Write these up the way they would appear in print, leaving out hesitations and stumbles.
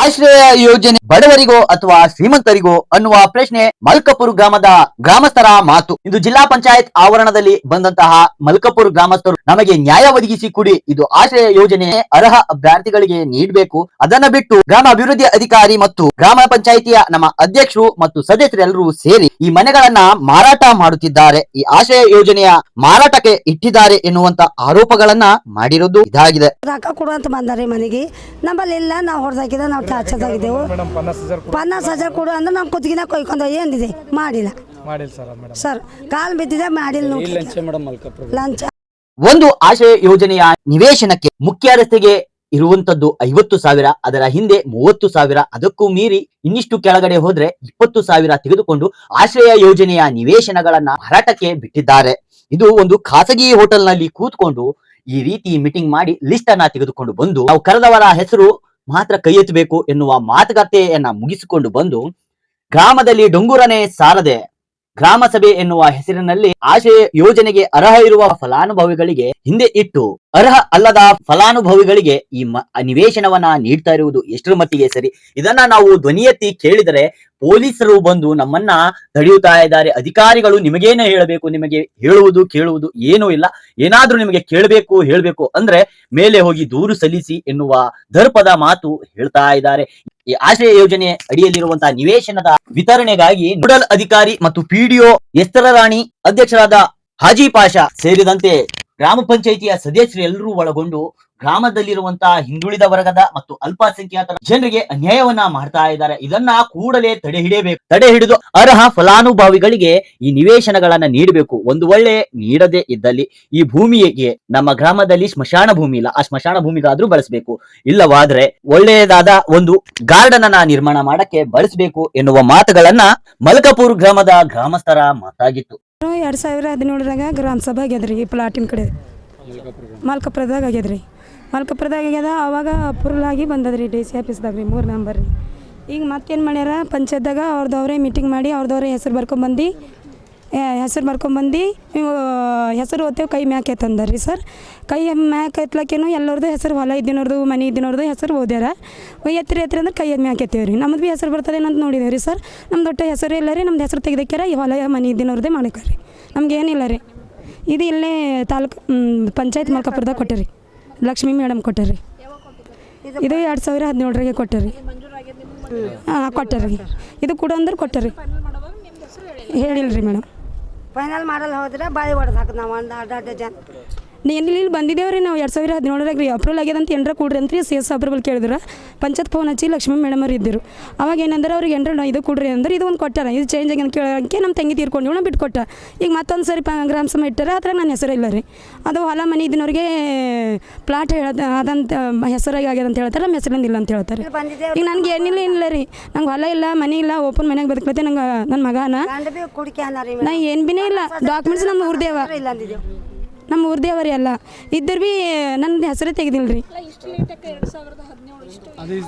ಆಶ್ರಯ ಯೋಜನೆ ಬಡವರಿಗೋ ಅಥವಾ ಶ್ರೀಮಂತರಿಗೋ ಅನ್ನುವ ಪ್ರಶ್ನೆ ಮಲ್ಕಪುರ ಗ್ರಾಮದ ಗ್ರಾಮಸ್ಥರ ಮಾತು. ಇಂದು ಜಿಲ್ಲಾ ಪಂಚಾಯತ್ ಆವರಣದಲ್ಲಿ ಬಂದಂತಹ ಮಲ್ಕಪುರ ಗ್ರಾಮಸ್ಥರು ನಮಗೆ ನ್ಯಾಯ ಒದಗಿಸಿ ಕೊಡಿ, ಇದು ಆಶ್ರಯ ಯೋಜನೆ ಅರ್ಹ ಅಭ್ಯರ್ಥಿಗಳಿಗೆ ನೀಡಬೇಕು, ಅದನ್ನ ಬಿಟ್ಟು ಗ್ರಾಮ ಅಭಿವೃದ್ಧಿ ಅಧಿಕಾರಿ ಮತ್ತು ಗ್ರಾಮ ಪಂಚಾಯಿತಿಯ ನಮ್ಮ ಅಧ್ಯಕ್ಷರು ಮತ್ತು ಸದಸ್ಯರೆಲ್ಲರೂ ಸೇರಿ ಈ ಮನೆಗಳನ್ನ ಮಾರಾಟ ಮಾಡುತ್ತಿದ್ದಾರೆ, ಈ ಆಶ್ರಯ ಯೋಜನೆಯ ಮಾರಾಟಕ್ಕೆ ಇಟ್ಟಿದ್ದಾರೆ ಎನ್ನುವಂತ ಆರೋಪಗಳನ್ನ ಮಾಡಿರೋದು ಇದಾಗಿದೆ. ರೊಕ್ಕ ಕೊಡುವಂತ ಬಂದಾರೆ ಮನೆಗೆ, ನಮ್ಮಲ್ಲಿ ಇಲ್ಲ, ನಾವು ಹೊಡೆದಾಕಿದ ನಾವು ಟಾರ್ಚರ್ದಾಗಿದ್ದೆವು. 50,000 ಕೊಡು ಅಂದ್ರೆ ನಾವು ಕುತ್ತಿಗೆನ ಕೊಯ್ಕೊಂಡು ಏನಿದೆ ಮಾಡಿಲ್ಲ ಸರ್, ಕಾಲ್ ಬಿದ್ದಿದೆ ಮಾಡಿಲ್ಲ. ಲಂಚ ಒಂದು ಆಶ್ರಯ ಯೋಜನೆಯ ನಿವೇಶನಕ್ಕೆ ಮುಖ್ಯ ರಸ್ತೆಗೆ ಇರುವಂತದ್ದು 50,000, ಅದರ ಹಿಂದೆ 30,000, ಅದಕ್ಕೂ ಮೀರಿ ಇನ್ನಿಷ್ಟು ಕೆಳಗಡೆ ಹೋದ್ರೆ 20,000 ತೆಗೆದುಕೊಂಡು ಆಶ್ರಯ ಯೋಜನೆಯ ನಿವೇಶನಗಳನ್ನ ಮಾರಾಟಕ್ಕೆ ಬಿಟ್ಟಿದ್ದಾರೆ. ಇದು ಒಂದು ಖಾಸಗಿ ಹೋಟೆಲ್ ನಲ್ಲಿ ಕೂತ್ಕೊಂಡು ಈ ರೀತಿ ಮೀಟಿಂಗ್ ಮಾಡಿ ಲಿಸ್ಟ್ ಅನ್ನ ತೆಗೆದುಕೊಂಡು ಬಂದು ನಾವು ಕರೆದವರ ಹೆಸರು ಮಾತ್ರ ಕೈ ಎತ್ತಬೇಕು ಎನ್ನುವ ಮಾತುಕತೆಯನ್ನ ಮುಗಿಸಿಕೊಂಡು ಬಂದು ಗ್ರಾಮದಲ್ಲಿ ಡೊಂಗುರನೆ ಸಾಲದೆ ಗ್ರಾಮ ಸಭೆ ಎನ್ನುವ ಹೆಸರಿನಲ್ಲಿ ಆಶ್ರಯ ಯೋಜನೆಗೆ ಅರ್ಹ ಇರುವ ಫಲಾನುಭವಿಗಳಿಗೆ ಹಿಂದೆ ಇಟ್ಟು ಅರ್ಹ ಅಲ್ಲದ ಫಲಾನುಭವಿಗಳಿಗೆ ಈ ನಿವೇಶನವನ್ನ ನೀಡ್ತಾ ಇರುವುದು ಎಷ್ಟರ ಮಟ್ಟಿಗೆ ಸರಿ? ಇದನ್ನ ನಾವು ಧ್ವನಿ ಎತ್ತಿ ಕೇಳಿದರೆ ಪೊಲೀಸರು ಬಂದು ನಮ್ಮನ್ನ ತಡೆಯುತ್ತಾ ಇದ್ದಾರೆ. ಅಧಿಕಾರಿಗಳು ನಿಮಗೇನೇ ಹೇಳಬೇಕು, ನಿಮಗೆ ಹೇಳುವುದು ಕೇಳುವುದು ಏನೂ ಇಲ್ಲ, ಏನಾದ್ರೂ ನಿಮಗೆ ಹೇಳಬೇಕು ಅಂದ್ರೆ ಮೇಲೆ ಹೋಗಿ ದೂರು ಸಲ್ಲಿಸಿ ಎನ್ನುವ ದರ್ಪದ ಮಾತು ಹೇಳ್ತಾ ಇದ್ದಾರೆ. ಈ ಆಶ್ರಯ ಯೋಜನೆ ಅಡಿಯಲ್ಲಿರುವಂತಹ ನಿವೇಶನದ ವಿತರಣೆಗಾಗಿ ನೋಡಲ್ ಅಧಿಕಾರಿ ಮತ್ತು ಪಿಡಿಒ ಎಸ್ತರರಾಣಿ, ಅಧ್ಯಕ್ಷರಾದ ಹಾಜಿ ಪಾಷಾ ಸೇರಿದಂತೆ ಗ್ರಾಮ ಪಂಚಾಯಿತಿಯ ಸದಸ್ಯರು ಎಲ್ಲರೂ ಒಳಗೊಂಡು ಗ್ರಾಮದಲ್ಲಿರುವಂತಹ ಹಿಂದುಳಿದ ವರ್ಗದ ಮತ್ತು ಅಲ್ಪಸಂಖ್ಯಾತರ ಜನರಿಗೆ ಅನ್ಯಾಯವನ್ನ ಮಾಡ್ತಾ ಇದ್ದಾರೆ. ಇದನ್ನ ಕೂಡಲೇ ತಡೆ ಹಿಡಿದು ಅರ್ಹ ಫಲಾನುಭವಿಗಳಿಗೆ ಈ ನಿವೇಶನಗಳನ್ನ ನೀಡಬೇಕು. ಒಂದು ವೇಳೆ ನೀಡದೇ ಇದ್ದಲ್ಲಿ ಈ ಭೂಮಿಗೆ ನಮ್ಮ ಗ್ರಾಮದಲ್ಲಿ ಸ್ಮಶಾನ ಭೂಮಿ ಇಲ್ಲ, ಆ ಸ್ಮಶಾನ ಭೂಮಿಗಾದ್ರೂ ಬಳಸಬೇಕು, ಇಲ್ಲವಾದ್ರೆ ಒಳ್ಳೆಯದಾದ ಒಂದು ಗಾರ್ಡನ್ ಅನ್ನ ನಿರ್ಮಾಣ ಮಾಡಕ್ಕೆ ಬಳಸಬೇಕು ಎನ್ನುವ ಮಾತುಗಳನ್ನ ಮಲ್ಕಪುರ ಗ್ರಾಮದ ಗ್ರಾಮಸ್ಥರ ಮಾತಾಗಿತ್ತು. 2017 ಗ್ರಾಮ ಸಭೆ ಆಗ್ಯದ್ರಿ, ಪ್ಲಾಟಿನ ಕಡೆ ಮಲ್ಕಪುರದಾಗ ಆಗ್ಯದ್ರಿ. ಮಲ್ಕಪುರದಾಗ ಆಗ್ಯದ, ಅವಾಗ ಅಪ್ರೂವಲ್ ಆಗಿ ಬಂದದ್ರಿ DC ಆಫೀಸ್ದಾಗ ರೀ 3 ನಂಬರ್ ರೀ. ಈಗ ಮತ್ತೇನು ಮಾಡ್ಯಾರ, ಪಂಚಾಯತ್ದಾಗ ಅವ್ರದವ್ರೇ ಮೀಟಿಂಗ್ ಮಾಡಿ ಅವ್ರದವ್ರೇ ಹೆಸರು ಬರ್ಕೊಂಬಂದು ನೀವು ಹೆಸರು ಓದ್ತೇವೆ ಕೈ ಮ್ಯಾಕೆ ತಂದಾರ ರೀ ಸರ್. ಕೈ ಮ್ಯಾಕೆ ಎತ್ತಲಕ್ಕೇನು ಎಲ್ಲರದು ಹೆಸರು, ಹೊಲ ಇದ್ದಿನವ್ರದ್ದು ಮನೆ ಇದ್ದಿನವ್ರದ್ದು ಹೆಸರು ಓದ್ಯಾರ. ಎತ್ತರಿ ಅಂದ್ರೆ ಕೈ ಮ್ಯಾಕೆ ಎತ್ತೇವೆ ರೀ. ನಮ್ಮದು ಭೀ ಹೆಸರು ಬರ್ತದೆ ಅಂತ ನೋಡಿದೇವೆ ರೀ ಸರ್. ನಮ್ದು ಒಟ್ಟು ಹೆಸರು ಇಲ್ಲ ರೀ, ನಮ್ದು ಹೆಸರು ತೆಗೆದಕ್ಯಾರ ಈ ಹೊಲ ಮನೆ ಇದ್ದಿನವ್ರದ್ದೇ ಮಾಡಕ್ಕೆ ರೀ, ನಮ್ಗೆ ಏನಿಲ್ಲ ರೀ. ಇದು ಇಲ್ಲೇ ತಾಲೂಕು ಪಂಚಾಯತ್ ಮಲ್ಕಪುರದಾಗ ಕೊಟ್ಟರಿ, ಲಕ್ಷ್ಮೀ ಮೇಡಮ್ ಕೊಟ್ಟರಿ. ಇದು 2017 ಕೊಟ್ಟರಿ. ಹಾಂ ಕೊಟ್ಟರಿ. ಇದು ಕೂಡ ಅಂದ್ರೆ ಕೊಟ್ಟರಿ, ಹೇಳಿಲ್ಲ ರೀ ಮೇಡಮ್. ಫೈನಲ್ ಮಾಡಲ್ಲ ಹೋದ್ರೆ ಬಾಯಿ ಹೊಡೆದು ಹಾಕಿ ನಾವು ಒಂದು ಅಡ್ಡ ಜನ ಇಲ್ಲಿ ಬಂದಿದ್ದೇವೆ ರೀ. ನಾವು 2017 ರೀ ಅಪ್ರೂವಲ್ ಆಗ್ಯದ ಅಂತ ಏನರ ಕೊಡ್ರಿ ಅಂತ ರೀ CS ಅಪ್ರೂವಲ್ ಕೇಳಿದ್ರೆ ಪಂಚಾಯತ್ ಫೋನ್ ಹಚ್ಚಿ ಲಕ್ಷ್ಮೀ ಮೇಡಮ್ ಅವ್ರು ಇದ್ದರು. ಅವಾಗ ಏನಂದ್ರೆ ಅವ್ರಿಗೆ ಏನರ ಇದು ಕೊಡ್ರಿ ಅಂದ್ರೆ ಇದು ಒಂದು ಕೊಟ್ಟಾರ, ಇದು ಚೇಂಜ್ ಆಗಿ ಕೇಳೋಕ್ಕೆ ನಮ್ಮ ತಂಗಿ ತೀರ್ಕೊಂಡು ಬಿಟ್ಟು ಕೊಟ್ಟ. ಈಗ ಮತ್ತೊಂದು ಸರಿ ಗ್ರಾಮ ಸಭೆ ಇಟ್ಟಾರೆ, ಅದ್ರಾಗ ನನ್ನ ಹೆಸರು ಇಲ್ಲ ರೀ. ಅದು ಹೊಲ ಮನೆ ಇದ್ದಿನವ್ರಿಗೆ ಪ್ಲಾಟ್ ಅದಂತ ಹೆಸರಾಗಿ ಆಗ್ಯದ ಅಂತ ಹೇಳ್ತಾರೆ, ನಮ್ಮ ಹೆಸರಿಂದ ಇಲ್ಲ ಅಂತ ಹೇಳ್ತಾರೆ. ಈಗ ನನಗೆ ಏನಿಲ್ಲ ರೀ, ನಂಗೆ ಹೊಲ ಇಲ್ಲ ಮನೆ ಇಲ್ಲ, ಓಪನ್ ಮನೆಯಾಗ ಬದುಕಲತ್ತೆ. ನಂಗೆ ನನ್ನ ಮಗನ ನಾ ಏನು ಭೀನೇ ಇಲ್ಲ, ಡಾಕ್ಯುಮೆಂಟ್ಸ್ ನಮ್ಮ ಊರ್ದೇವರಿ ಅಲ್ಲ ಇದ್ದರು ಭೀ ನನ್ನ ಹೆಸರೇ ತೆಗೆದಿಲ್ಲ ರೀ.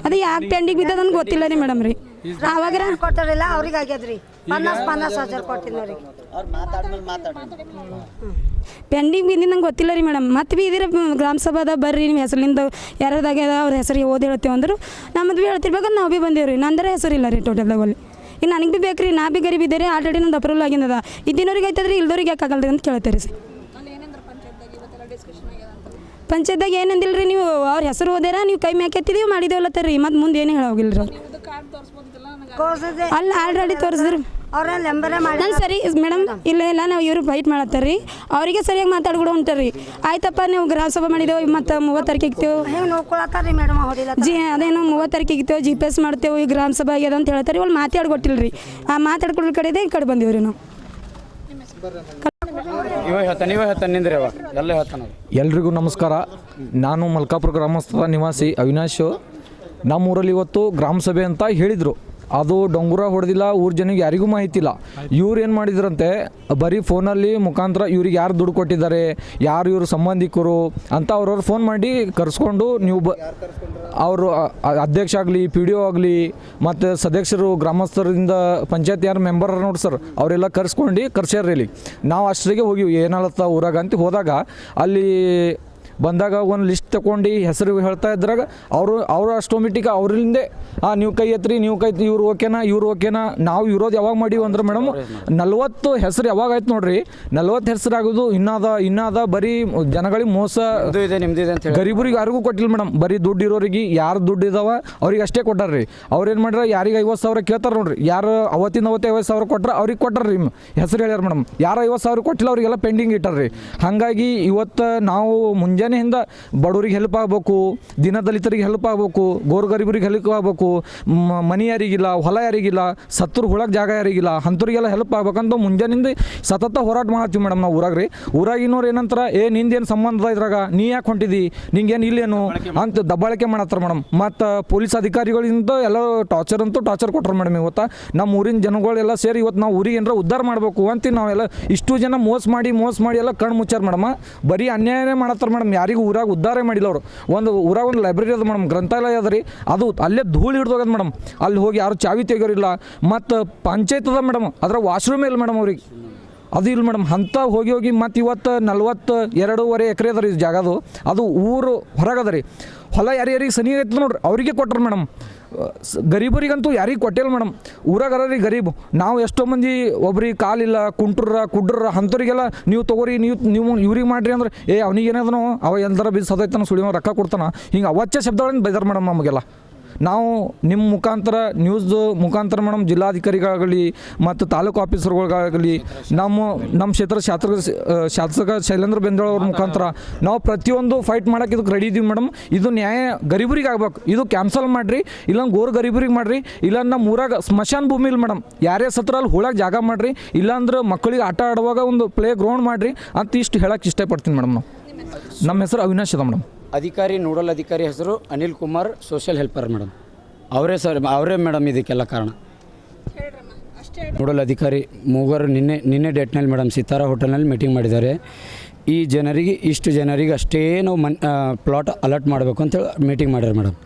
ಅದು ಯಾಕೆ ಪೆಂಡಿಂಗ್ ಬಿದ್ದದ ಅಂತ ಗೊತ್ತಿಲ್ಲ ರೀ ಮೇಡಮ್ ರೀ. ಆವಾಗ ಕೊಟ್ಟಾರಿಲ್ಲ ಅವ್ರಿಗೆ ಆಗ್ಯದ್ರಿ 50,000 ಕೊಟ್ಟಿಲ್ಲ ಪೆಂಡಿಂಗ್ ಬಿದ್ದು ನಂಗೆ ಗೊತ್ತಿಲ್ಲ ರೀ ಮೇಡಮ್. ಮತ್ತೆ ಭೀ ಇದಿರ ಗ್ರಾಮ ಸಭಾದ ಬರ್ರಿ ನಿಮ್ಮ ಹೆಸರಿಂದ ಯಾರ್ದಾಗ್ಯದ ಅವ್ರ ಹೆಸರಿಗೆ ಓದಿ ಹೇಳ್ತೇವೆ ಅಂದರು. ನಮ್ಮದು ಭೀ ಹೇಳ್ತಿರ್ಬೇಕಂದ್ರೆ ನಾವು ಭೀ ಬಂದೇವ್ರಿ. ನಂದರೆ ಹೆಸರಿಲ್ಲ ರೀ ಟೋಟಲ್ದಾಗ ಅಲ್ಲಿ. ಈಗ ನನಗೆ ಭೀ ಬೇಕು ರೀ, ನಾ ಭೀ ಗರೀಬ್ ಇದ್ದೆ ರೀ, ಆಲ್ರೆಡಿ ನಂದು ಅಪ್ರೂವಲ್ ಆಗಿದ್ದದ. ಇದ್ದಿನವ್ರಿಗೆ ಆಯ್ತದ್ರಿ, ಇಲ್ದವ್ರಿಗೆ ಯಾಕೆ ಆಗಲ್ರಿ ಅಂತ ಕೇಳ್ತಾರೆ ಸರ್. ಪಂಚಾಯತ್ದಾಗ ಏನಂದಿಲ್ಲ ರೀ, ನೀವು ಅವ್ರ ಹೆಸರು ಓದ್ಯಾರ, ನೀವು ಕೈ ಮ್ಯಾಕೆ ಎತ್ತಿದೀವಿ ಮಾಡಿದೇವಲ್ಲತ್ತಾರ ರೀ. ಮತ್ತು ಮುಂದೆ ಏನು ಹೇಳೋಗಿಲ್ಲ ರೀ. ಅಲ್ಲ ಆಲ್ರೆಡಿ ತೋರಿಸಿದ್ರು ನಾನು ಸರಿ ಮೇಡಮ್. ಇಲ್ಲ ನಾವು ಇವ್ರು ಫೈಟ್ ಮಾಡತ್ತಾರ ರೀ, ಅವರಿಗೆ ಸರಿಯಾಗಿ ಮಾತಾಡ್ಬಿಡು ಹೊಂಟಾರಿ. ಆಯ್ತಪ್ಪ ನೀವು ಗ್ರಾಮ ಸಭೆ ಮಾಡಿದೆವು, ಮತ್ತು 30 ತಾರೀಕಿಗೆ ಅದೇನೋ 30 ತಾರೀಕಿಗೆ GPS ಮಾಡ್ತೇವೆ, ಈ ಗ್ರಾಮ ಸಭೆ ಆಗ್ಯದ ಅಂತ ಹೇಳ್ತಾರೆ. ಇವ್ರು ಮಾತಾಡ್ಕೊಟ್ಟಿಲ್ಲ ರೀ. ಆ ಮಾತಾಡ್ಕೊಳ್ರ ಕಡೆದೇ ಈ ಕಡೆ ಬಂದೀವಿ ರೀ ನಾವು. ಎಲ್ರಿಗೂ ನಮಸ್ಕಾರ. ನಾನು ಮಲ್ಕಾಪುರ ಗ್ರಾಮಸ್ಥ ನಿವಾಸಿ ಅವಿನಾಶ್. ನಮ್ಮೂರಲ್ಲಿ ಇವತ್ತು ಗ್ರಾಮ ಸಭೆ ಅಂತ ಹೇಳಿದರು. ಅದು ಡೊಂಗುರ ಹೊಡೆದಿಲ್ಲ, ಊರ ಜನಕ್ಕೆ ಯಾರಿಗೂ ಮಾಹಿತಿ ಇಲ್ಲ. ಇವ್ರು ಏನು ಮಾಡಿದ್ರಂತೆ, ಬರೀ ಫೋನಲ್ಲಿ ಮುಖಾಂತರ ಇವ್ರಿಗೆ ಯಾರು ದುಡ್ಡು ಕೊಟ್ಟಿದ್ದಾರೆ, ಯಾರು ಇವರು ಸಂಬಂಧಿಕರು ಅಂತ ಅವ್ರವ್ರು ಫೋನ್ ಮಾಡಿ ಕರೆಸ್ಕೊಂಡು ನೀವು ಅವರು ಅಧ್ಯಕ್ಷ ಆಗಲಿ PDO ಆಗಲಿ ಮತ್ತು ಸದಸ್ಯರು ಗ್ರಾಮಸ್ಥರಿಂದ ಪಂಚಾಯತ್ ಯಾರು ಮೆಂಬರ್ ನೋಡಿ ಸರ್, ಅವರೆಲ್ಲ ಕರ್ಸ್ಕೊಂಡು ಕರ್ಸ್ಯಾರ ಇಲ್ಲಿ. ನಾವು ಅಷ್ಟರಿಗೆ ಹೋಗಿವಿ ಏನಲ್ಲತ್ತ ಊರಾಗ ಅಂತ ಹೋದಾಗ ಅಲ್ಲಿ ಬಂದಾಗ ಒಂದು ಲಿಸ್ಟ್ ತೊಗೊಂಡು ಹೆಸರು ಹೇಳ್ತಾ ಇದ್ರಾಗ ಅವರು ಆಟೋಮೆಟಿಕ್ ಅವ್ರಿಂದೇ ನೀವು ಕೈ ಎತ್ರಿ ನೀವು ಕೈ ಇವ್ರು ಓಕೆನಾ ನಾವು ಇರೋದು ಯಾವಾಗ ಮಾಡೀವಿ ಅಂದ್ರೆ ಮೇಡಮ್ 40 ಹೆಸರು ಯಾವಾಗ ಆಯ್ತು ನೋಡ್ರಿ 40 ಹೆಸರು ಆಗೋದು ಇನ್ನಾದ ಬರೀ ಜನಗಳಿಗೆ ಮೋಸ ನಿಮ್ದಿದೆ ಅಂತ ಹೇಳಿ ಗರೀಬರಿಗೆ ಯಾರಿಗೂ ಕೊಟ್ಟಿಲ್ಲ ಮೇಡಮ್. ಬರೀ ದುಡ್ಡು ಇರೋರಿಗೆ ಯಾರು ದುಡ್ಡು ಇದಾವ ಅವ್ರಿಗೆ ಅಷ್ಟೇ ಕೊಟ್ಟಾರ್ರಿ. ಅವ್ರೇನು ಮಾಡ್ಯಾರ ಯಾರಿಗೆ 50,000 ಕೇಳ್ತಾರೆ ನೋಡ್ರಿ, ಯಾರು ಅವತ್ತಿನ 50,000 ಕೊಟ್ರೆ ಅವ್ರಿಗೆ ಕೊಟ್ಟಾರ್ರಿ ಹೆಸರು ಹೇಳ್ಯಾರ ಮೇಡಮ್. ಯಾರು 50,000 ಕೊಟ್ಟಿಲ್ಲ ಅವ್ರಿಗೆಲ್ಲ ಪೆಂಡಿಂಗ್ ಇಟ್ಟಾರ್ರಿ. ಹಾಗಾಗಿ ಇವತ್ತು ನಾವು ಮುಂಜಾನೆಯಿಂದ ಬಡವರಿಗೆ ಹೆಲ್ಪ್ ಆಗಬೇಕು, ದಲಿತರಿಗೆ ಹೆಲ್ಪ್ ಆಗಬೇಕು, ಗರೀಬರಿಗೆ ಹೆಲ್ಪ್ ಆಗಬೇಕು, ಮನೆ ಯಾರಿಗಿಲ್ಲ, ಹೊಲ ಯಾರಿಗಿಲ್ಲ, ಸತ್ತರು ಹುಳಕ್ಕೆ ಜಾಗ ಯಾರಿಗಿಲ್ಲ, ಅಂಥವ್ರಿಗೆಲ್ಲ ಹೆಲ್ಪ್ ಆಗ್ಬೇಕಂತ ಮುಂಜಾನಿಂದ ಸತತ ಹೋರಾಟ ಮಾಡ್ತೀವಿ ಮೇಡಮ್ ನಾವು ಊರಾಗ ರೀ. ಊರಾಗಿನವ್ರು ಏನಂತಾರೆ, ನಿಂದೇನು ಸಂಬಂಧ ಇದ್ರಾಗ, ನೀ ಯಾಕೆ ಹೊಂಟಿದಿ, ನಿಂಗೇನು ಇಲ್ಲೇನು ಅಂತ ದಬ್ಬಾಳಿಕೆ ಮಾಡತ್ತಾರ ಮೇಡಮ್. ಮತ್ತು ಪೊಲೀಸ್ ಅಧಿಕಾರಿಗಳಿಂದ ಎಲ್ಲ ಟಾರ್ಚರ್ ಕೊಟ್ರು ಮೇಡಮ್. ಇವತ್ತು ನಮ್ಮ ಊರಿನ ಜನಗಳೆಲ್ಲ ಸೇರಿ ಇವತ್ತು ನಾವು ಊರಿಗೆ ಏನಾರ ಉದ್ಧಾರ ಮಾಡಬೇಕು ಅಂತ ನಾವೆಲ್ಲ ಇಷ್ಟು ಜನ ಮೋಸ ಮಾಡಿ ಎಲ್ಲ ಕಣ್ಣು ಮುಚ್ಚಾರ ಮೇಡಮ್. ಬರೀ ಅನ್ಯಾಯನೇ ಮಾಡತ್ತಾರ ಮೇಡಮ್. ಯಾರಿಗೂ ಊರಾಗ ಉದ್ಧಾರ ಮಾಡಿಲ್ಲ ಅವರು. ಊರಾಗ ಒಂದು ಲೈಬ್ರರಿ ಅದ ಮೇಡಮ್, ಗ್ರಂಥಾಲಯ ಅದ ರೀ, ಅದು ಅಲ್ಲೇ ಧೂಳು ಹಿಡ್ದೋಗದ ಮೇಡಮ್. ಅಲ್ಲಿ ಹೋಗಿ ಯಾರು ಚಾವಿ ತೆಗಿಯೋರಿಲ್ಲ. ಮತ್ತು ಪಂಚಾಯತ್ ಅದ ಮೇಡಮ್, ಅದರ ವಾಶ್ರೂಮ್ ಇಲ್ಲ ಮೇಡಮ್ ಅವ್ರಿಗೆ, ಅದು ಇಲ್ಲ ಮೇಡಮ್. ಅಂತ ಹೋಗಿ ಮತ್ತು ಇವತ್ತು 42.5 ಎಕರೆ ಅದ ರೀ ಜಾಗದು. ಅದು ಊರು ಹೊರಗದ ರೀ. ಹೊಲ ಯಾರಿಗೆ ಸನಿ ಐತೆ ನೋಡ್ರಿ ಅವರಿಗೆ ಕೊಟ್ರು ಮೇಡಮ್. ಗರೀಬರಿಗಂತೂ ಯಾರಿಗೆ ಕೊಟ್ಟಿಲ್ಲ ಮೇಡಮ್. ಊರಾಗ ರೀ ಗರೀಬ್. ನಾವು ಎಷ್ಟೋ ಮಂದಿ ಒಬ್ರಿಗೆ ಕಾಲಿಲ್ಲ, ಕುಡ್ರ ಅಂಥವ್ರಿಗೆಲ್ಲ ನೀವು ತೊಗೋರಿ, ನೀವು ಇವ್ರಿಗೆ ಮಾಡಿರಿ ಅಂದ್ರೆ ಅವ್ನಿಗೆ ಏನಾದನೋ ಅವ ಎಲ್ಲರ ಬಿದ್ದು ಸದೈತನ ಸುಳಿ ರೊಕ್ಕ ಕೊಡ್ತಾನೆ, ಹಿಂಗೆ ಅವಚ್ಚ ಶಬ್ದಗಳನ್ನು ಬೈದಾರ ಮೇಡಮ್ ನಮಗೆಲ್ಲ. ನಾವು ನಿಮ್ಮ ಮುಖಾಂತರ ನ್ಯೂಸ್ ಮುಖಾಂತರ ಮೇಡಮ್ ಜಿಲ್ಲಾಧಿಕಾರಿಗಳಾಗಲಿ ಮತ್ತು ತಾಲೂಕು ಆಫೀಸರ್ಗಳಿಗಾಗಲಿ ನಮ್ಮ ಕ್ಷೇತ್ರ ಶಾಸಕ ಶೈಲೇಂದ್ರ ಬೆಂದೋಳ ಅವ್ರ ಮುಖಾಂತರ ನಾವು ಪ್ರತಿಯೊಂದು ಫೈಟ್ ಮಾಡೋಕೆ ಇದಕ್ಕೆ ರೆಡಿ ಇದ್ದೀವಿ ಮೇಡಮ್. ಇದು ನ್ಯಾಯ ಗರೀಬರಿಗೆ ಆಗ್ಬೇಕು. ಇದು ಕ್ಯಾನ್ಸಲ್ ಮಾಡಿರಿ, ಇಲ್ಲ ಗರೀಬರಿಗೆ ಮಾಡಿರಿ, ಇಲ್ಲ ನಮ್ಮ ಊರಾಗ ಸ್ಮಶಾನ ಭೂಮಿ ಇಲ್ಲ ಮೇಡಮ್, ಯಾರೇ ಸತ್ರ ಅಲ್ಲಿ ಹೋಳಕ್ಕೆ ಜಾಗ ಮಾಡಿರಿ, ಇಲ್ಲಾಂದ್ರೆ ಮಕ್ಕಳಿಗೆ ಆಟ ಆಡುವಾಗ ಒಂದು ಪ್ಲೇ ಗ್ರೌಂಡ್ ಮಾಡಿರಿ ಅಂತ ಇಷ್ಟು ಹೇಳಕ್ಕೆ ಇಷ್ಟಪಡ್ತೀನಿ ಮೇಡಮ್. ನಮ್ಮ ಹೆಸರು ಅವಿನಾಶ್ ಅದ ಮೇಡಮ್. ನೋಡಲ್ ಅಧಿಕಾರಿ ಹೆಸರು Anil Kumar, social helper madam. ಅವರೇ ಮೇಡಮ್ ಇದಕ್ಕೆಲ್ಲ ಕಾರಣ. ನೋಡಲ್ ಅಧಿಕಾರಿ ಮೂವರು ನಿನ್ನೆ ಡೇಟ್ನಲ್ಲಿ ಮೇಡಮ್ ಸಿತಾರಾ ಹೋಟೆಲ್ನಲ್ಲಿ ಮೀಟಿಂಗ್ ಮಾಡಿದ್ದಾರೆ. ಇಷ್ಟು ಜನರಿಗೆ ಅಷ್ಟೇ ನಾವು ಪ್ಲಾಟ್ ಅಲಾಟ್ ಮಾಡಬೇಕು ಅಂತೇಳಿ ಮೀಟಿಂಗ್ ಮಾಡ್ಯಾರ ಮೇಡಮ್.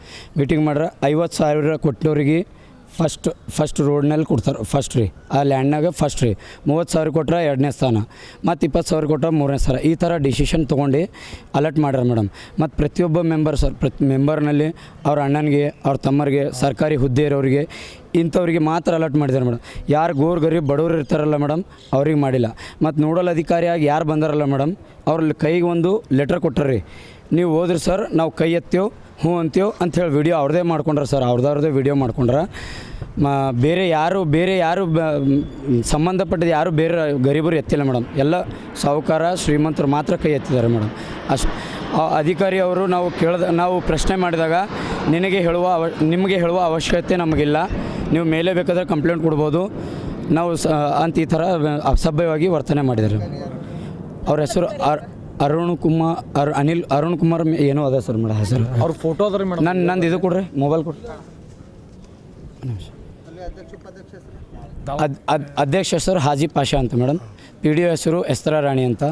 ಮೀಟಿಂಗ್ ಮಾಡ್ರೆ 50,000 ಕೊಟ್ಟವ್ರಿಗೆ ಫಸ್ಟ್ ರೋಡ್ನಲ್ಲಿ ಕೊಡ್ತಾರೆ, ಫಸ್ಟ್ ರೀ ಆ ಲ್ಯಾಂಡ್ನಾಗ ಫಸ್ಟ್ ರೀ. 30,000 ಕೊಟ್ಟರೆ 2ನೇ ಸ್ಥಾನ, ಮತ್ತು 20,000 ಕೊಟ್ಟರೆ 3ನೇ ಸ್ಥಾನ. ಈ ಥರ ಡಿಸಿಷನ್ ತೊಗೊಂಡು ಅಲರ್ಟ್ ಮಾಡ್ಯಾರ ಮೇಡಮ್. ಮತ್ತು ಪ್ರತಿಯೊಬ್ಬ ಮೆಂಬರ್ನಲ್ಲಿ ಅವ್ರ ಅಣ್ಣನಿಗೆ, ಅವ್ರ ತಮ್ಮರಿಗೆ, ಸರ್ಕಾರಿ ಹುದ್ದೆ ಇರೋರಿಗೆ, ಇಂಥವ್ರಿಗೆ ಮಾತ್ರ ಅಲರ್ಟ್ ಮಾಡಿದ್ದಾರೆ ಮೇಡಮ್. ಯಾರು ಗರೀಬ್ ಬಡವರು ಇರ್ತಾರಲ್ಲ ಮೇಡಮ್ ಅವ್ರಿಗೆ ಮಾಡಿಲ್ಲ. ಮತ್ತು ನೋಡಲ್ ಅಧಿಕಾರಿಯಾಗಿ ಯಾರು ಬಂದಾರಲ್ಲ ಮೇಡಮ್ ಅವ್ರ ಕೈಗೆ ಒಂದು ಲೆಟ್ರ್ ಕೊಟ್ಟರ್ರಿ, ನೀವು ಹೋದ್ರಿ ಸರ್ ನಾವು ಕೈ ಎತ್ತೇವು ಹ್ಞೂ ಅಂತೀವಿ ಅಂಥೇಳಿ ವಿಡಿಯೋ ಅವ್ರದ್ದೇ ಮಾಡ್ಕೊಂಡ್ರೆ ಸರ್, ಅವ್ರದ್ದೇ ವಿಡಿಯೋ ಮಾಡ್ಕೊಂಡ್ರೆ. ಬೇರೆ ಯಾರು ಸಂಬಂಧಪಟ್ಟಿದ್ದು ಯಾರು ಬೇರೆ ಗರೀಬರು ಎತ್ತಿಲ್ಲ ಮೇಡಮ್. ಎಲ್ಲ ಸಾಹುಕಾರ ಶ್ರೀಮಂತರು ಮಾತ್ರ ಕೈ ಎತ್ತಿದ್ದಾರೆ ಮೇಡಮ್. ಅಷ್ಟು ಅಧಿಕಾರಿ ಅವರು ನಾವು ಪ್ರಶ್ನೆ ಮಾಡಿದಾಗ ನಿಮಗೆ ಹೇಳುವ ಅವಶ್ಯಕತೆ ನಮಗಿಲ್ಲ, ನೀವು ಮೇಲೆ ಬೇಕಾದರೆ ಕಂಪ್ಲೇಂಟ್ ಕೊಡ್ಬೋದು ನಾವು ಅಂತ ಈ ಥರ ಅಸಭ್ಯವಾಗಿ ವರ್ತನೆ ಮಾಡಿದ್ದಾರೆ. ಅವ್ರ ಹೆಸರು ಅರುಣ್ ಕುಮಾರ್ ಏನೋ ಅದ ಸರ್ ಮೇಡಮ್ ಹೆಸರು. ಅವ್ರ ಫೋಟೋ ಅದ ರೀ ಮೇಡಮ್. ನಂದು ಇದು ಕೊಡ್ರಿ, ಮೊಬೈಲ್ ಕೊಡ್ರಿ. ಅಧ್ಯಕ್ಷ ಹೆಸರು ಹಾಜಿ ಪಾಷಾ ಅಂತ ಮೇಡಮ್. PDO ಹೆಸರು ಎಸ್ತರಾ ರಾಣಿ ಅಂತ.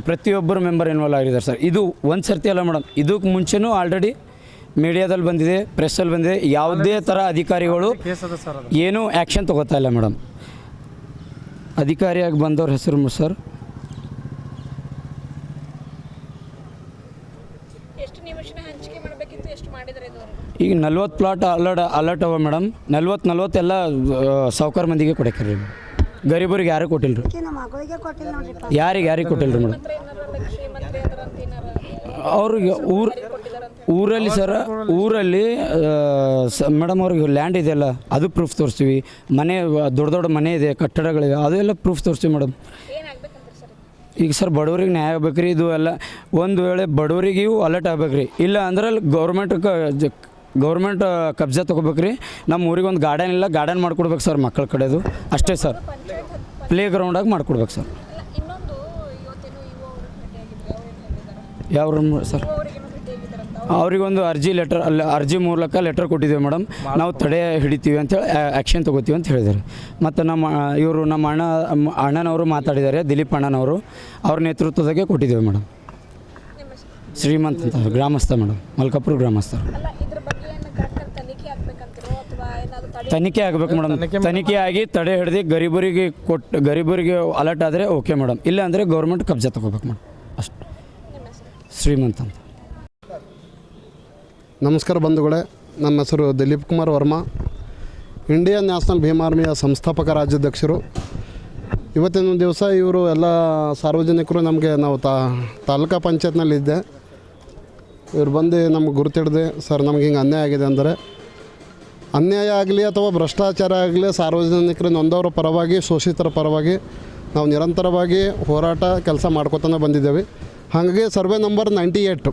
ಪ್ರತಿಯೊಬ್ಬರು ಮೆಂಬರ್ ಇನ್ವಾಲ್ವ್ ಆಗಿದ್ದಾರೆ ಸರ್. ಇದು ಒಂದು ಸರ್ತಿ ಅಲ್ಲ ಮೇಡಮ್, ಇದಕ್ಕೆ ಮುಂಚೆನೂ ಆಲ್ರೆಡಿ ಮೀಡಿಯಾದಲ್ಲಿ ಬಂದಿದೆ, ಪ್ರೆಸ್ಸಲ್ಲಿ ಬಂದಿದೆ. ಯಾವುದೇ ಥರ ಅಧಿಕಾರಿಗಳು ಏನೂ ಆ್ಯಕ್ಷನ್ ತೊಗೋತಾ ಇಲ್ಲ ಮೇಡಮ್. ಅಧಿಕಾರಿಯಾಗಿ ಬಂದವ್ರ ಹೆಸರು ಸರ್ ಈಗ 40 ಪ್ಲಾಟ್ ಅಲರ್ಟ್ ಅವ ಮೇಡಮ್. 40 ಎಲ್ಲ ಸಾವುಕಾರ ಮಂದಿಗೆ ಕೊಡಕ್ರಿ, ಗರೀಬರಿಗೆ ಯಾರು ಕೊಟ್ಟಿಲ್ಲ ರೀ. ಯಾರಿಗೆ ಕೊಟ್ಟಿಲ್ಲ ರೀ ಮೇಡಮ್. ಅವ್ರಿಗೆ ಊರಲ್ಲಿ ಸರ್, ಊರಲ್ಲಿ ಮೇಡಮ್ ಅವ್ರಿಗೆ ಲ್ಯಾಂಡ್ ಇದೆಯಲ್ಲ ಅದು ಪ್ರೂಫ್ ತೋರಿಸ್ತೀವಿ. ಮನೆ ದೊಡ್ಡ ಮನೆ ಇದೆ, ಕಟ್ಟಡಗಳಿವೆ, ಅದೆಲ್ಲ ಪ್ರೂಫ್ ತೋರಿಸ್ತೀವಿ ಮೇಡಮ್. ಈಗ ಸರ್ ಬಡವ್ರಿಗೆ ನ್ಯಾಯ ಆಗ್ಬೇಕು ರೀ. ಇದು ಎಲ್ಲ ಒಂದು ವೇಳೆ ಬಡವರಿಗೂ ಅಲರ್ಟ್ ಆಗ್ಬೇಕು ರೀ, ಇಲ್ಲ ಅಂದ್ರೆ ಗೌರ್ಮೆಂಟ್ ಕಬ್ಜಾ ತೊಗೋಬೇಕು ರೀ. ನಮ್ಮ ಊರಿಗೆ ಒಂದು ಗಾರ್ಡನ್ ಇಲ್ಲ, ಗಾರ್ಡನ್ ಮಾಡಿಕೊಡ್ಬೇಕು ಸರ್ ಮಕ್ಕಳ ಕಡೆದು ಅಷ್ಟೇ ಸರ್. ಪ್ಲೇ ಗ್ರೌಂಡಾಗಿ ಮಾಡಿಕೊಡ್ಬೇಕು ಸರ್. ಯಾವ ಸರ್ ಅವರಿಗೊಂದು ಅರ್ಜಿ ಮೂಲಕ ಲೆಟರ್ ಕೊಟ್ಟಿದ್ದೀವಿ ಮೇಡಮ್. ನಾವು ತಡೆ ಹಿಡಿತೀವಿ ಅಂತೇಳಿ ಆ್ಯಕ್ಷನ್ ತೊಗೋತೀವಿ ಅಂತ ಹೇಳಿದ್ದಾರೆ. ಮತ್ತು ನಮ್ಮ ಅಣ್ಣನವರು ಮಾತಾಡಿದ್ದಾರೆ, ದಿಲೀಪ್ ಅಣ್ಣನವರು, ಅವ್ರ ನೇತೃತ್ವದಾಗೆ ಕೊಟ್ಟಿದ್ದೇವೆ ಮೇಡಮ್. ಶ್ರೀಮಂತ್ ಅಂತ ಗ್ರಾಮಸ್ಥ ಮೇಡಮ್, ಮಲ್ಕಾಪುರ ಗ್ರಾಮಸ್ಥ. ತನಿಖೆ ಆಗಬೇಕು ಮೇಡಮ್. ತನಿಖೆ ಆಗಿ ತಡೆ ಹಿಡಿದು ಗರೀಬರಿಗೆ ಅಲರ್ಟ್ ಆದರೆ ಓಕೆ ಮೇಡಮ್. ಇಲ್ಲ ಅಂದರೆ ಗೌರ್ಮೆಂಟ್ ಕಬ್ಜಾ ತೊಗೋಬೇಕು ಮೇಡಮ್ ಅಷ್ಟು. ಶ್ರೀಮಂತ್ ಅಂತ. ನಮಸ್ಕಾರ ಬಂಧುಗಳೇ, ನನ್ನ ಹೆಸರು ದಿಲೀಪ್ ಕುಮಾರ್ ವರ್ಮಾ, ಇಂಡಿಯನ್ ನ್ಯಾಷನಲ್ ಭೀಮ್ ಆರ್ಮಿಯ ಸಂಸ್ಥಾಪಕ ರಾಜ್ಯಾಧ್ಯಕ್ಷರು. ಇವತ್ತಿನ ದಿವಸ ಇವರು ಎಲ್ಲ ಸಾರ್ವಜನಿಕರು ನಮಗೆ ನಾವು ತಾಲೂಕಾ ಪಂಚಾಯತ್ನಲ್ಲಿದ್ದೆ, ಇವ್ರು ಬಂದು ನಮ್ಗೆ ಗುರುತಿಡ್ದೆ, ಸರ್ ನಮ್ಗೆ ಹಿಂಗೆ ಅನ್ಯಾಯ ಆಗಿದೆ ಅಂದರೆ, ಅನ್ಯಾಯ ಆಗಲಿ ಅಥವಾ ಭ್ರಷ್ಟಾಚಾರ ಆಗಲಿ ಸಾರ್ವಜನಿಕರು ನೊಂದವರ ಪರವಾಗಿ, ಶೋಷಿತರ ಪರವಾಗಿ ನಾವು ನಿರಂತರವಾಗಿ ಹೋರಾಟ ಕೆಲಸ ಮಾಡ್ಕೊತಾನೆ ಬಂದಿದ್ದೇವೆ. ಹಾಗಾಗಿ ಸರ್ವೆ ನಂಬರ್ 98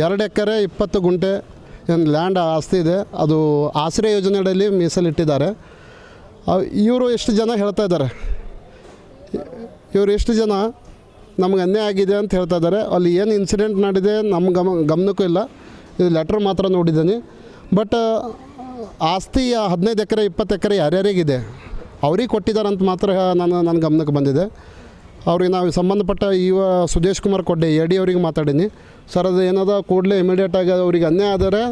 2 ಎಕರೆ 20 ಗುಂಟೆ ಏನು ಲ್ಯಾಂಡ್ ಆಸ್ತಿ ಇದೆ, ಅದು ಆಶ್ರಯ ಯೋಜನೆಯಲ್ಲಿ ಮೀಸಲಿಟ್ಟಿದ್ದಾರೆ. ಇವರು ಎಷ್ಟು ಜನ ಹೇಳ್ತಾ ಇದ್ದಾರೆ, ಇವರು ಎಷ್ಟು ಜನ ನಮ್ಗೆ ಅನ್ಯಾಯ ಆಗಿದೆ ಅಂತ ಹೇಳ್ತಾ ಇದ್ದಾರೆ. ಅಲ್ಲಿ ಏನು ಇನ್ಸಿಡೆಂಟ್ ನಡೆದಿದೆ ನಮ್ಮ ಗಮನಕ್ಕೂ ಇಲ್ಲ, ಇದು ಲೆಟ್ರ್ ಮಾತ್ರ ನೋಡಿದ್ದೀನಿ. ಬಟ್ ಆಸ್ತಿ 15 ಎಕರೆ 20 ಎಕರೆ ಯಾರ್ಯಾರಿಗಿದೆ ಅವ್ರಿಗೆ ಕೊಟ್ಟಿದ್ದಾರೆ ಅಂತ ಮಾತ್ರ ನನ್ನ ಗಮನಕ್ಕೆ ಬಂದಿದೆ. ಅವ್ರಿಗೆ ನಾವು ಸಂಬಂಧಪಟ್ಟ ಸುದೇಶ್ ಕುಮಾರ್ ಕೊಡ್ಡೆ AD ಅವ್ರಿಗೆ ಮಾತಾಡೀನಿ. ಸರ್ ಅದು ಏನದ ಕೂಡಲೇ ಇಮಿಡಿಯೇಟಾಗಿ ಅವ್ರಿಗೆ ಅನ್ಯಾಯ ಆದರೆ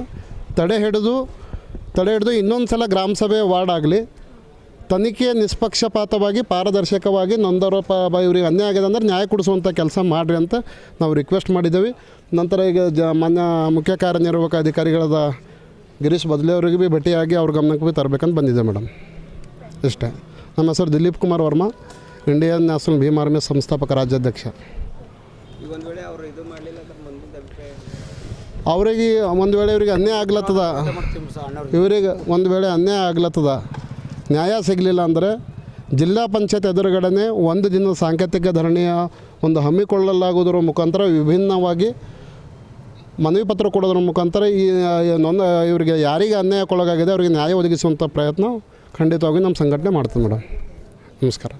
ತಡೆ ಹಿಡಿದು ಇನ್ನೊಂದು ಸಲ ಗ್ರಾಮ ಸಭೆ ವಾರ್ಡ್ ಆಗಲಿ ತನಿಖೆ ನಿಷ್ಪಕ್ಷಪಾತವಾಗಿ ಪಾರದರ್ಶಕವಾಗಿ ನೊಂದವರ ಇವ್ರಿಗೆ ಅನ್ಯಾಯ ಆಗಿದೆ ಅಂದರೆ ನ್ಯಾಯ ಕೊಡಿಸುವಂಥ ಕೆಲಸ ಮಾಡಿರಿ ಅಂತ ನಾವು ರಿಕ್ವೆಸ್ಟ್ ಮಾಡಿದ್ದೇವೆ. ನಂತರ ಈಗ ಮಾನ್ಯ ಮುಖ್ಯ ಕಾರ್ಯನಿರ್ವಾಹಕ ಅಧಿಕಾರಿಗಳಾದ ಗಿರೀಶ್ ಬದ್ಲೆ ಅವರಿಗೆ ಭೀ ಭೇಟಿಯಾಗಿ ಅವ್ರ ಗಮನಕ್ಕೆ ಭೀ ತರಬೇಕಂತ ಬಂದಿದೆ ಮೇಡಮ್. ಇಷ್ಟೇ. ನಮ್ಮ ಹೆಸರು Dilip Kumar Varma, Indian National Bhim Army ಸಂಸ್ಥಾಪಕ ರಾಜ್ಯಾಧ್ಯಕ್ಷ. ಅವರಿಗೆ ಒಂದು ವೇಳೆ ಇವರಿಗೆ ಅನ್ಯಾಯ ಆಗ್ಲತ್ತದ, ಇವರಿಗೆ ಒಂದು ವೇಳೆ ಅನ್ಯಾಯ ಆಗ್ಲತ್ತದ, ನ್ಯಾಯ ಸಿಗಲಿಲ್ಲ ಅಂದರೆ ಜಿಲ್ಲಾ ಪಂಚಾಯತ್ ಎದುರುಗಡೆ 1 ದಿನದ ಸಾಂಕೇತಿಕ ಧರಣಿಯ ಒಂದು ಹಮ್ಮಿಕೊಳ್ಳಲಾಗುವುದರ ಮುಖಾಂತರ ವಿಭಿನ್ನವಾಗಿ ಮನವಿ ಪತ್ರ ಕೊಡೋದ್ರ ಮುಖಾಂತರ ಇವರಿಗೆ ಯಾರಿಗೆ ಅನ್ಯಾಯಕ್ಕೊಳಗಾಗಿದೆ ಅವರಿಗೆ ನ್ಯಾಯ ಒದಗಿಸುವಂಥ ಪ್ರಯತ್ನ ಖಂಡಿತವಾಗಿ ನಮ್ಮ ಸಂಘಟನೆ ಮಾಡ್ತೀವಿ ಮೇಡಮ್. ನಮಸ್ಕಾರ.